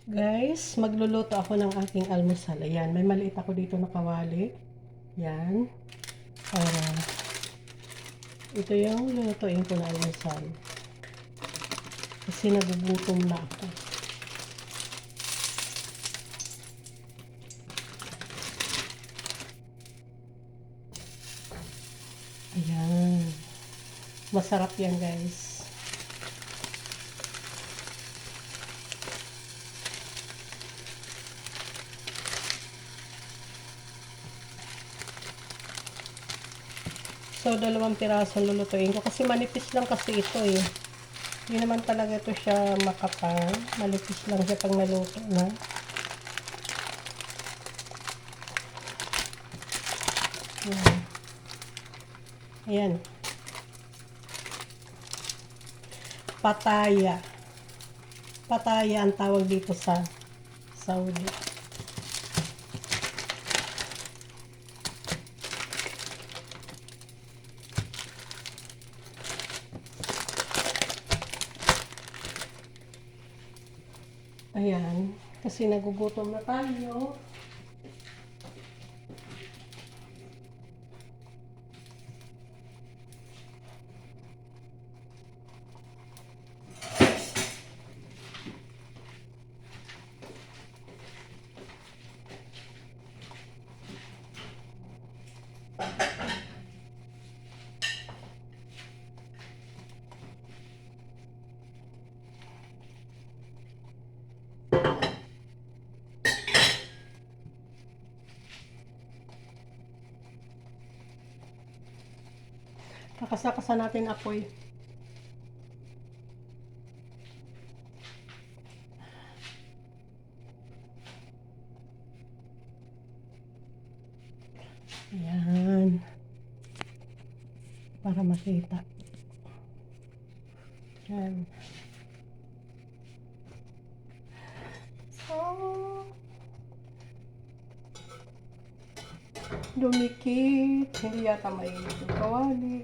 Guys, magluluto ako ng aking almusal. Ayan, may maliit ako dito na kawali. Yan. Para ito yung lulutuin ko na almusal. Kasi nagugutom na ako. Ayan. Masarap yan, guys. So, 2 piraso lulutuin ko. Kasi manipis lang kasi ito eh. Hindi naman talaga ito siya makapal. Manipis lang siya pag naluto na. Ayan. Ayan. Pataya. Pataya ang tawag dito sa Saudi. Ayan, kasi nagugutom na tayo. Kakasakasa natin apoy. Ayan. Para makita. Ayan. Oh. Dumikit. Hindi yata mainit yung kawali.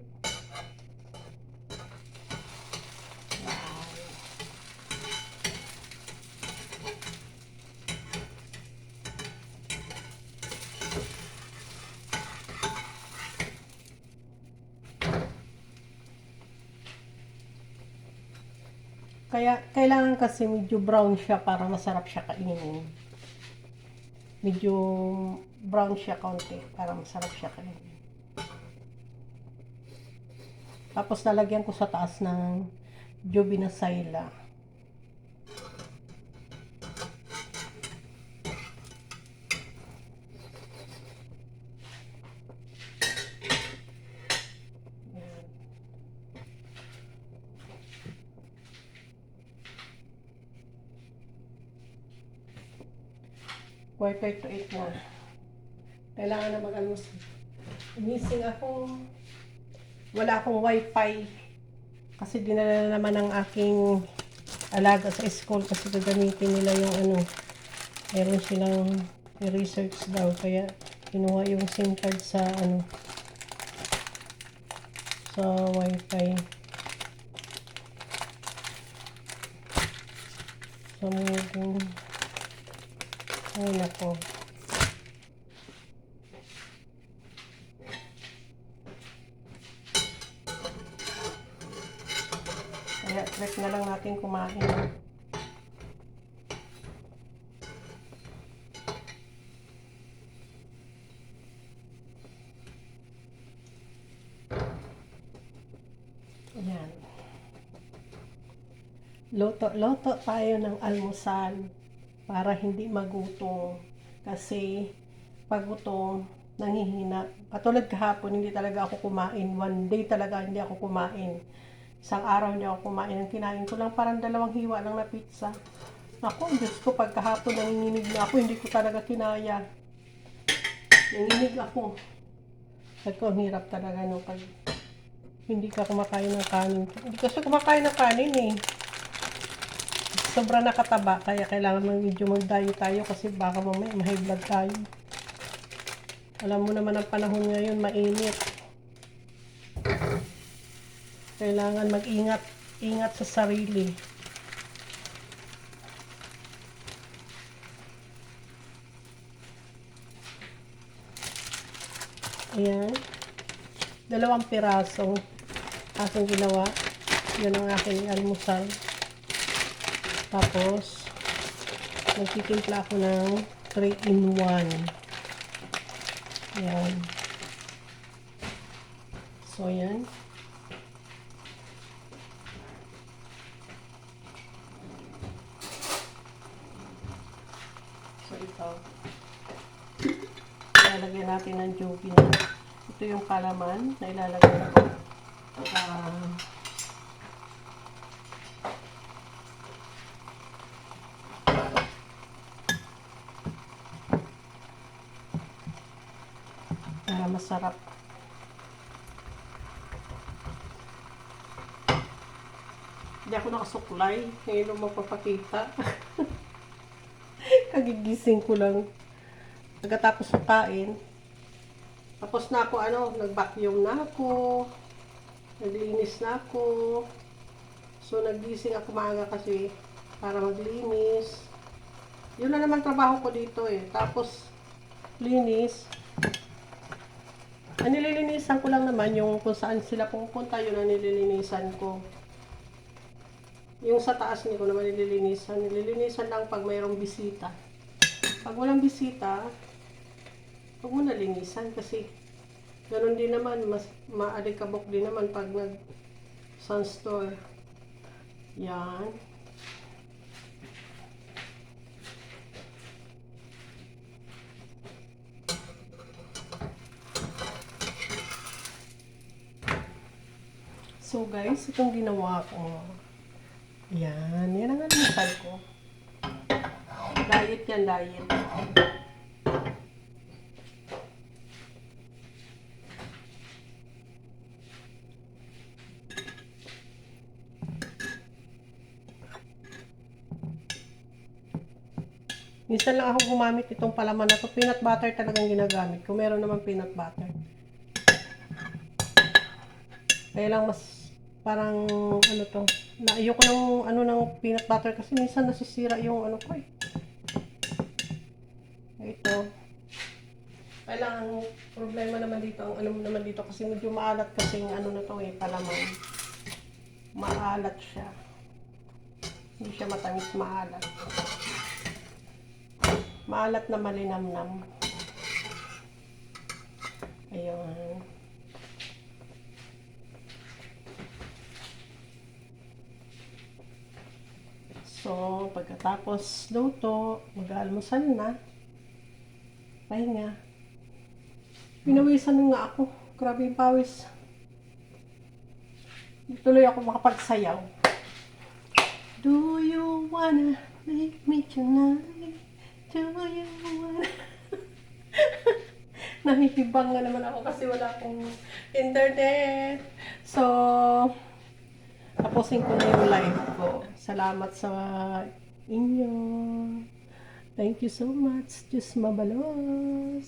Kaya, kailangan kasi medyo brown siya para masarap siya kainin. Medyo brown siya konti para masarap siya kainin. Tapos lalagyan ko sa taas ng Joby na Sayla. Quarter to 8 na. Kailangan na mag-almusal. Missing ako. Wala akong wifi. Kasi dinala na naman ng aking alaga sa school kasi gagamitin nila yung ano. Meron silang research daw. Kaya kinuha yung SIM card sa ano. Sa wifi. So, medyo ay nako. Kaya trip na lang natin kumain. Ayan. Loto tayo ng almusal para hindi magutom. Kasi pag gutom, nanghihina. Katulad kahapon, hindi talaga ako kumain. One day talaga hindi ako kumain. Isang araw hindi ako kumain. Ang kinain ko lang parang 2 hiwa lang na pizza. Ako, Diyos ko, pag kahapon nanginginig na ako, hindi ko talaga kinaya. Nanginginig ako. Sabi ko, ang hirap talaga no, pag hindi ka kumakain ng kanin. Hindi kasi kumakain ng kanin eh. Sobra nakataba, kaya kailangan medyo mag-diet tayo kasi baka mamaya ma-high blood tayo. Alam mo naman ang panahon ngayon, mainit. Kailangan mag-ingat sa sarili. Ayan. 2 piraso. Aking ginawa. Yun ang aking almusal. Tapos, nagtitimpla ako ng 3-in-1. Ayan. So, yan. So, ito. Ilalagyan natin ng jogi na. Ito yung kalaman na ilalagay ko. Para masarap. Hindi ako nakasuklay. Ngayon lang magpapakita. Kagigising ko lang. Pagkatapos ng kain. Tapos na ako, nag-vacuum na ako. Naglinis na ako. So, nagising ako maaga kasi para maglinis. Yun na naman trabaho ko dito eh. Tapos, linis. Ang nililinisan ko lang naman yung kung saan sila pupunta, yun ang nililinisan ko. Yung sa taas hindi ko naman nililinisan. Nililinisan lang pag mayroong bisita. Pag walang bisita, huwag mo na linisan kasi ganun din naman, mas maalikabok din naman pag nag-sunstore. Yan. So guys, itong ginawa ko. Yan. Yan ang almusal ko. Diet yan, diet. Minsan lang ako gumamit itong palaman na to. Peanut butter talagang ginagamit ko. Meron naman peanut butter. Kaya lang mas parang to. Ayoko ng peanut butter kasi minsan nasisira yung ko eh. Ito. Kailangan problema naman dito, ang alam mo naman dito kasi medyo maalat kasi na to eh, palaman. Maalat siya. Hindi siya matamis, maalat. Maalat na malinamnam. Ayun. So, pagkatapos luto, mag-aalmusal na. Pahinga. Pinawisan nga ako. Grabe yung pawis. Tuloy ako makapagsayaw. Do you wanna make me tonight? Do you wanna... Nahihibang nga naman ako kasi wala akong internet. So, tapusin ko na yung live ko. Salamat sa inyo. Thank you so much. Diyos mabalos.